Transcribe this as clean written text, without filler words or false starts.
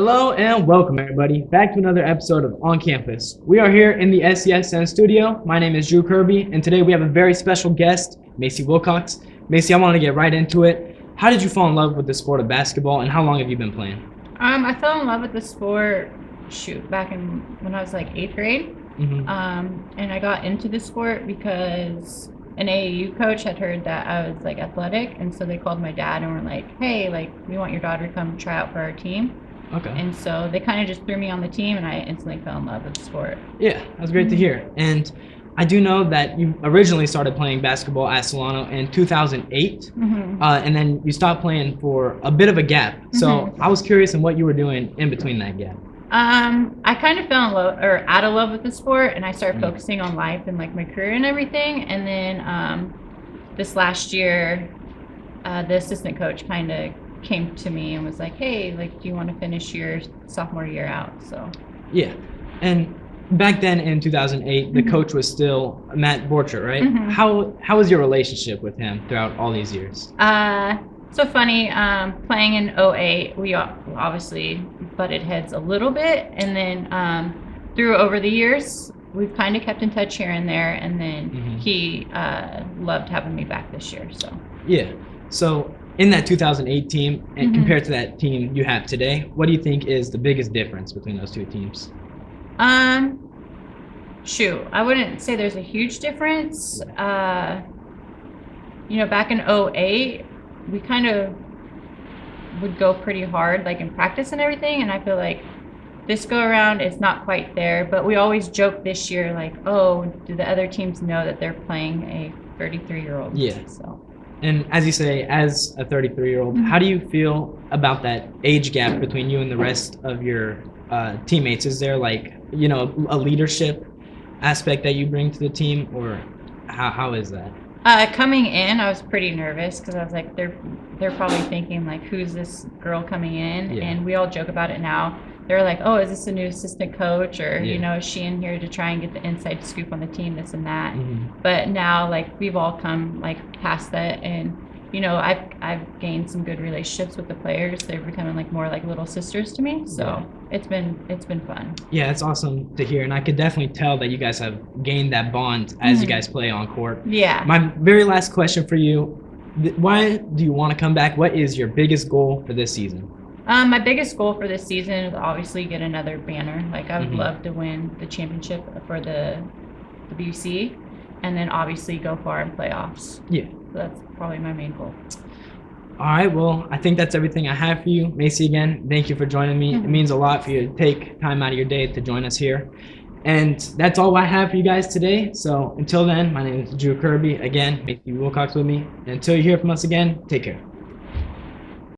Hello and welcome everybody back to another episode of On Campus. We are here in the SCSN Studio. My name is Drew Kirby and today we have a very special guest, Macie Wilcox. Macie, I want to get right into it. How did you fall in love with the sport of basketball and how long have you been playing? I fell in love with the sport, back when I was like 8th grade. And I got into the sport because an AAU coach had heard that I was like athletic, and so they called my dad and were like, hey, like, we want your daughter to come try out for our team. Okay. And so they kind of just threw me on the team and I instantly fell in love with the sport. Yeah, that's great to hear. And I do know that you originally started playing basketball at Solano in 2008, and then you stopped playing for a bit of a gap. So I was curious in what you were doing in between that gap. I kind of fell in love or out of love with the sport, and I started focusing on life and like my career and everything. And then this last year, the assistant coach kind of came to me and was like, hey, like, do you want to finish your sophomore year out? So yeah. And back then in 2008, the coach was still Matt Borchert, right? How was your relationship with him throughout all these years? So funny, playing in 2008, we obviously butted heads a little bit, and then through over the years, we've kind of kept in touch here and there, and then he loved having me back this year. So yeah. So in that 2008 team, and compared to that team you have today, what do you think is the biggest difference between those two teams? I wouldn't say there's a huge difference. Back in 2008, we kind of would go pretty hard, like in practice and everything, and I feel like this go around it's not quite there, but we always joke this year, like, oh, do the other teams know that they're playing a 33-year-old? Yeah. So. And as you say, as a 33-year-old, how do you feel about that age gap between you and the rest of your teammates? Is there like, a leadership aspect that you bring to the team, or how is that? Coming in, I was pretty nervous because I was like, they're probably thinking like, who's this girl coming in? Yeah. And we all joke about it now. They're like, oh, is this a new assistant coach, or is she in here to try and get the inside scoop on the team, this and that? But now, like, we've all come like past that, and I've gained some good relationships with the players. They're becoming like more like little sisters to me. So it's been fun. Yeah, it's awesome to hear, and I could definitely tell that you guys have gained that bond as you guys play on court. Yeah. My very last question for you: why do you want to come back? What is your biggest goal for this season? My biggest goal for this season is obviously get another banner. Like, I would love to win the championship for the WC, and then obviously go far in playoffs. Yeah. So that's probably my main goal. All right, well, I think that's everything I have for you. Macie, again, thank you for joining me. It means a lot for you to take time out of your day to join us here. And that's all I have for you guys today. So until then, my name is Drew Kirby. Again, Macie Wilcox with me. And until you hear from us again, take care.